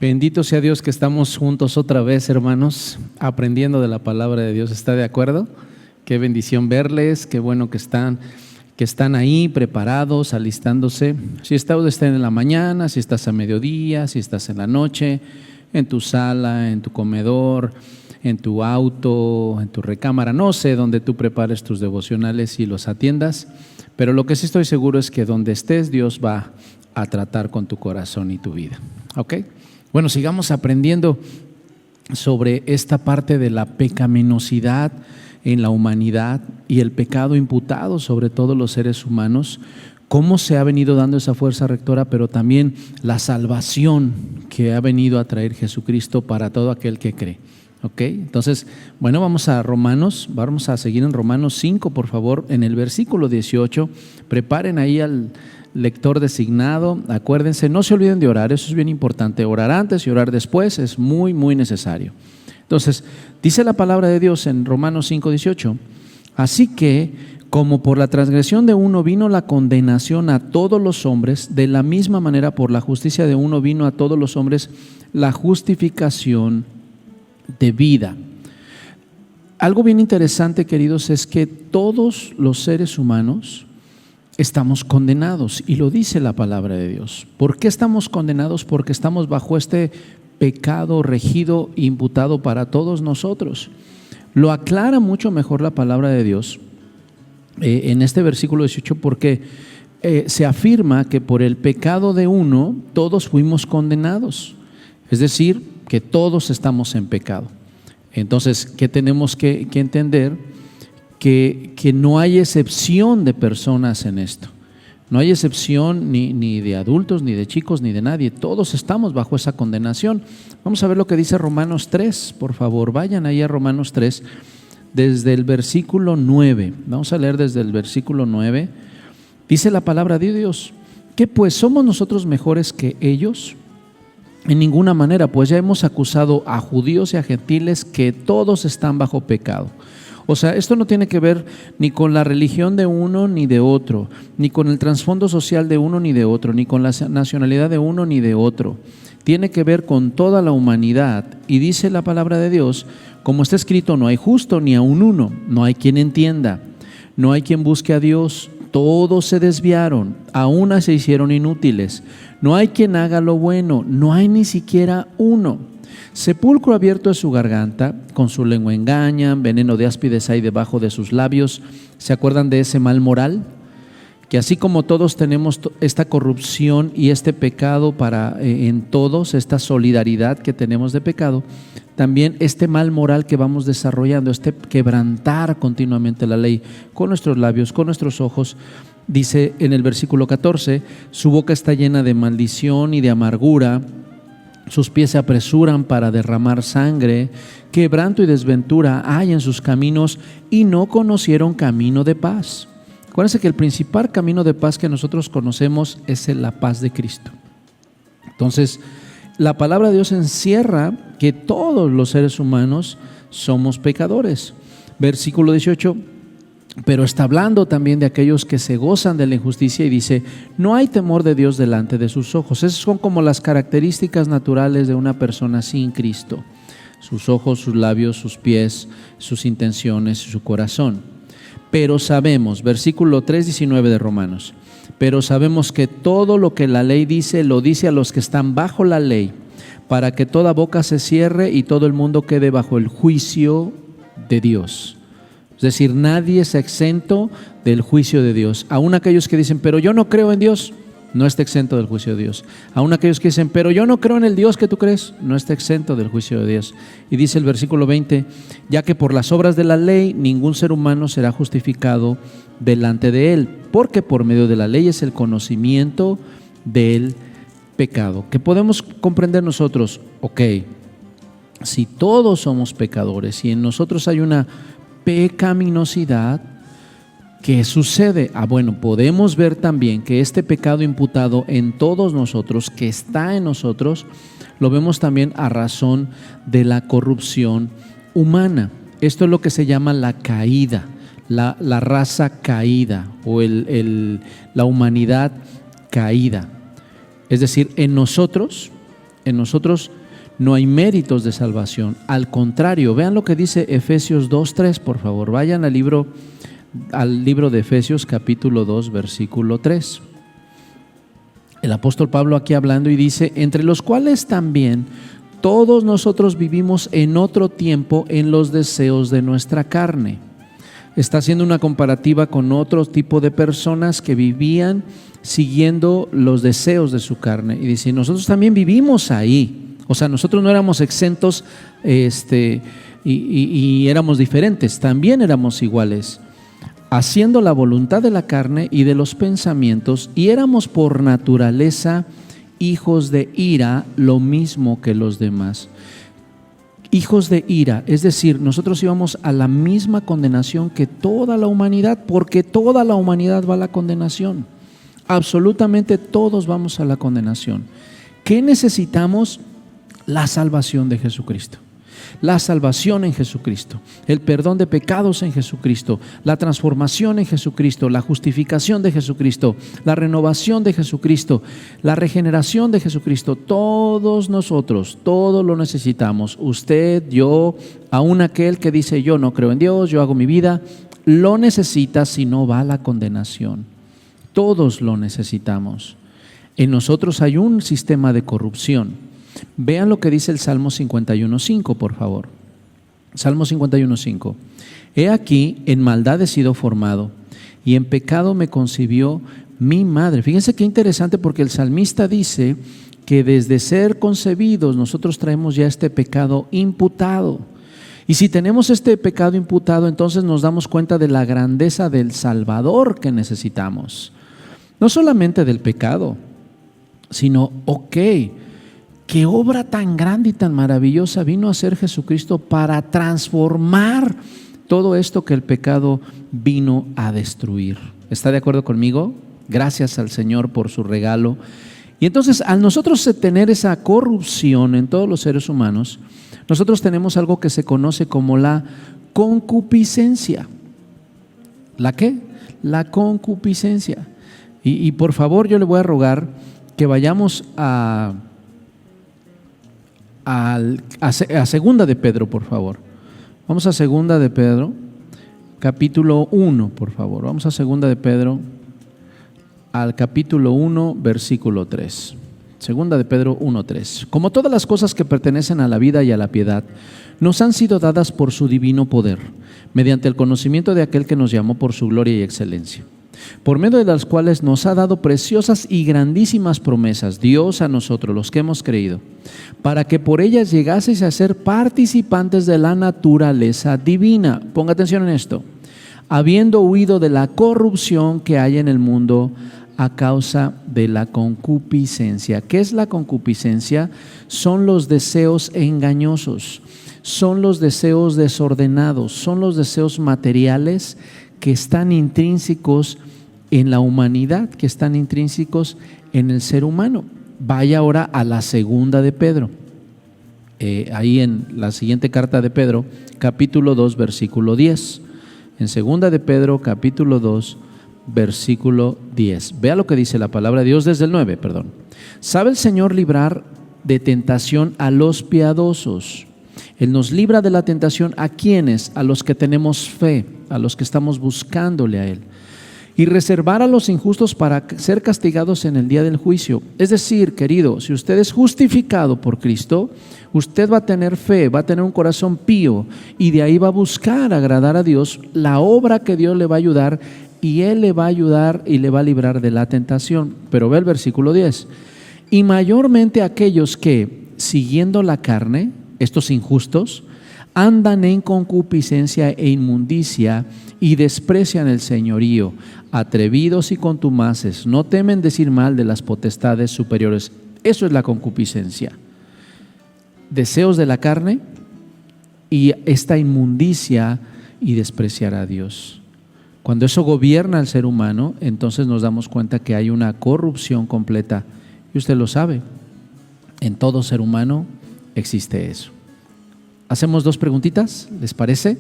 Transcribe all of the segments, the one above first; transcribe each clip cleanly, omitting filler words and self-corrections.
Bendito sea Dios que estamos juntos otra vez, hermanos, aprendiendo de la palabra de Dios. ¿Está de acuerdo? Qué bendición verles, qué bueno que están ahí preparados, alistándose. Si estás en la mañana, si estás a mediodía, si estás en la noche, en tu sala, en tu comedor, en tu auto, en tu recámara, no sé dónde tú prepares tus devocionales y los atiendas, pero lo que sí estoy seguro es que donde estés, Dios va a tratar con tu corazón y tu vida. ¿Ok? Bueno, sigamos aprendiendo sobre esta parte de la pecaminosidad en la humanidad y el pecado imputado sobre todos los seres humanos, cómo se ha venido dando esa fuerza rectora, pero también la salvación que ha venido a traer Jesucristo para todo aquel que cree. ¿Ok? Entonces, bueno, vamos a seguir en Romanos 5, por favor, en el versículo 18, preparen ahí al lector designado, acuérdense, no se olviden de orar, eso es bien importante, orar antes y orar después es muy, muy necesario. Entonces, dice la palabra de Dios en Romanos 5:18, así que, como por la transgresión de uno vino la condenación a todos los hombres, de la misma manera por la justicia de uno vino a todos los hombres la justificación de vida. Algo bien interesante, queridos, es que todos los seres humanos estamos condenados, y lo dice la palabra de Dios. ¿Por qué estamos condenados? Porque estamos bajo este pecado regido, imputado para todos nosotros. Lo aclara mucho mejor la palabra de Dios en este versículo 18, porque se afirma que por el pecado de uno todos fuimos condenados, es decir, que todos estamos en pecado. Entonces, ¿qué tenemos que entender? Que no hay excepción de personas en esto. No hay excepción ni de adultos, ni de chicos, ni de nadie. Todos estamos bajo esa condenación. Vamos a ver lo que dice Romanos 3, por favor. Vayan ahí a Romanos 3, desde el versículo 9. Vamos a leer desde el versículo 9. Dice la palabra de Dios: ¿qué pues somos nosotros mejores que ellos? En ninguna manera, pues ya hemos acusado a judíos y a gentiles que todos están bajo pecado. O sea, esto no tiene que ver ni con la religión de uno ni de otro, ni con el trasfondo social de uno ni de otro, ni con la nacionalidad de uno ni de otro. Tiene que ver con toda la humanidad. Y dice la palabra de Dios, como está escrito, no hay justo ni aun uno, no hay quien entienda, no hay quien busque a Dios. Todos se desviaron, a una se hicieron inútiles. No hay quien haga lo bueno, no hay ni siquiera uno. Sepulcro abierto es su garganta, con su lengua engañan, veneno de áspides hay debajo de sus labios. ¿Se acuerdan de ese mal moral? Que así como todos tenemos esta corrupción y este pecado en todos, esta solidaridad que tenemos de pecado, también este mal moral que vamos desarrollando, este quebrantar continuamente la ley con nuestros labios, con nuestros ojos. Dice en el versículo 14, su boca está llena de maldición y de amargura, sus pies se apresuran para derramar sangre, quebranto y desventura hay en sus caminos y no conocieron camino de paz. Acuérdense que el principal camino de paz que nosotros conocemos es la paz de Cristo. Entonces, la palabra de Dios encierra que todos los seres humanos somos pecadores. Versículo 18, pero está hablando también de aquellos que se gozan de la injusticia y dice, no hay temor de Dios delante de sus ojos. Esas son como las características naturales de una persona sin Cristo: sus ojos, sus labios, sus pies, sus intenciones, su corazón. Pero sabemos, versículo 3:19 de Romanos, pero sabemos que todo lo que la ley dice, lo dice a los que están bajo la ley, para que toda boca se cierre y todo el mundo quede bajo el juicio de Dios. Es decir, nadie es exento del juicio de Dios. Aún aquellos que dicen, pero yo no creo en Dios, no está exento del juicio de Dios. Aún aquellos que dicen, pero yo no creo en el Dios que tú crees, no está exento del juicio de Dios. Y dice el versículo 20, ya que por las obras de la ley ningún ser humano será justificado delante de él, porque por medio de la ley es el conocimiento del pecado. ¿Qué podemos comprender nosotros? Ok, si todos somos pecadores y en nosotros hay una pecaminosidad, ¿qué sucede? Bueno, podemos ver también que este pecado imputado en todos nosotros, que está en nosotros, lo vemos también a razón de la corrupción humana. Esto es lo que se llama la caída, la raza caída o la humanidad caída. Es decir, en nosotros En nosotros no hay méritos de salvación. Al contrario, vean lo que dice Efesios 2:3, por favor. Vayan al libro de Efesios capítulo 2, versículo 3. El apóstol Pablo aquí hablando y dice: entre los cuales también todos nosotros vivimos en otro tiempo en los deseos de nuestra carne. Está haciendo una comparativa con otro tipo de personas que vivían siguiendo los deseos de su carne. Y dice: nosotros también vivimos ahí. O sea, nosotros no éramos exentos y éramos diferentes, también éramos iguales, haciendo la voluntad de la carne y de los pensamientos, y éramos por naturaleza hijos de ira, lo mismo que los demás. Hijos de ira, es decir, nosotros íbamos a la misma condenación que toda la humanidad, porque toda la humanidad va a la condenación. Absolutamente todos vamos a la condenación. ¿Qué necesitamos? La salvación de Jesucristo. La salvación en Jesucristo, el perdón de pecados en Jesucristo, la transformación en Jesucristo, la justificación de Jesucristo, la renovación de Jesucristo, la regeneración de Jesucristo. Todos nosotros, todos lo necesitamos. Usted, yo, aún aquel que dice: yo no creo en Dios, yo hago mi vida, lo necesita, si no va a la condenación. Todos lo necesitamos. En nosotros hay un sistema de corrupción. Vean lo que dice el Salmo 51:5, por favor. Salmo 51:5. He aquí, en maldad he sido formado, y en pecado me concibió mi madre. Fíjense qué interesante, porque el salmista dice que desde ser concebidos nosotros traemos ya este pecado imputado. Y si tenemos este pecado imputado, entonces nos damos cuenta de la grandeza del Salvador que necesitamos. No solamente del pecado, sino, qué obra tan grande y tan maravillosa vino a hacer Jesucristo para transformar todo esto que el pecado vino a destruir. ¿Está de acuerdo conmigo? Gracias al Señor por su regalo. Y entonces, al nosotros tener esa corrupción en todos los seres humanos, nosotros tenemos algo que se conoce como la concupiscencia. ¿La qué? La concupiscencia. Y por favor, yo le voy a rogar que vayamos a segunda de Pedro, por favor. Vamos a segunda de Pedro, capítulo 1, por favor. Vamos a segunda de Pedro, al capítulo 1, versículo 3. Segunda de Pedro 1:3. Como todas las cosas que pertenecen a la vida y a la piedad, nos han sido dadas por su divino poder, mediante el conocimiento de aquel que nos llamó por su gloria y excelencia, por medio de las cuales nos ha dado preciosas y grandísimas promesas, Dios a nosotros, los que hemos creído, para que por ellas llegaseis a ser participantes de la naturaleza divina. Ponga atención en esto. Habiendo huido de la corrupción que hay en el mundo a causa de la concupiscencia. ¿Qué es la concupiscencia? Son los deseos engañosos, son los deseos desordenados, son los deseos materiales que están intrínsecos en la humanidad, que están intrínsecos en el ser humano. Vaya ahora a la segunda de Pedro. Ahí en la siguiente carta de Pedro, capítulo 2, versículo 10. En segunda de Pedro, capítulo 2, versículo 10. Vea lo que dice la palabra de Dios desde el 9, perdón. ¿Sabe el Señor librar de tentación a los piadosos? Él nos libra de la tentación ¿a quiénes? A los que tenemos fe, a los que estamos buscándole a Él. Y reservar a los injustos para ser castigados en el día del juicio. Es decir, querido, si usted es justificado por Cristo, usted va a tener fe, va a tener un corazón pío, y de ahí va a buscar agradar a Dios, la obra que Dios le va a ayudar, y Él le va a ayudar y le va a librar de la tentación. Pero ve el versículo 10. Y mayormente aquellos que, siguiendo la carne, estos injustos, andan en concupiscencia e inmundicia y desprecian el señorío, atrevidos y contumaces, no temen decir mal de las potestades superiores. Eso es la concupiscencia. Deseos de la carne y esta inmundicia y despreciar a Dios. Cuando eso gobierna al ser humano, entonces nos damos cuenta que hay una corrupción completa. Y usted lo sabe, en todo ser humano existe eso. Hacemos dos preguntitas, ¿les parece?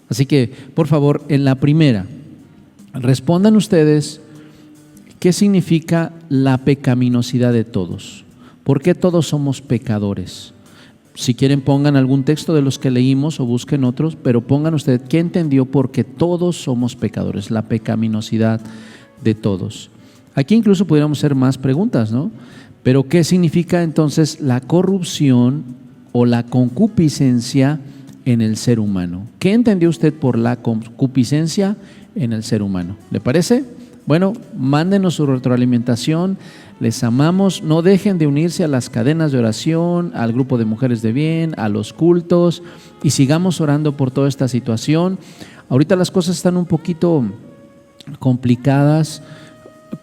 Así que, por favor, en la primera, respondan ustedes qué significa la pecaminosidad de todos. ¿Por qué todos somos pecadores? Si quieren pongan algún texto de los que leímos o busquen otros, pero pongan usted, ¿qué entendió por qué todos somos pecadores? La pecaminosidad de todos. Aquí incluso pudiéramos hacer más preguntas, ¿no? Pero ¿qué significa entonces la corrupción o la concupiscencia en el ser humano? ¿Qué entendió usted por la concupiscencia en el ser humano? ¿Le parece? Bueno, mándenos su retroalimentación, les amamos, no dejen de unirse a las cadenas de oración, al grupo de mujeres de bien, a los cultos, y sigamos orando por toda esta situación. Ahorita las cosas están un poquito complicadas,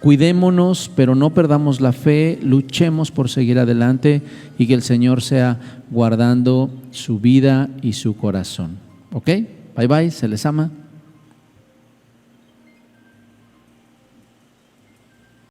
cuidémonos, pero no perdamos la fe, luchemos por seguir adelante y que el Señor sea guardando su vida y su corazón. ¿Ok? Bye bye, se les ama.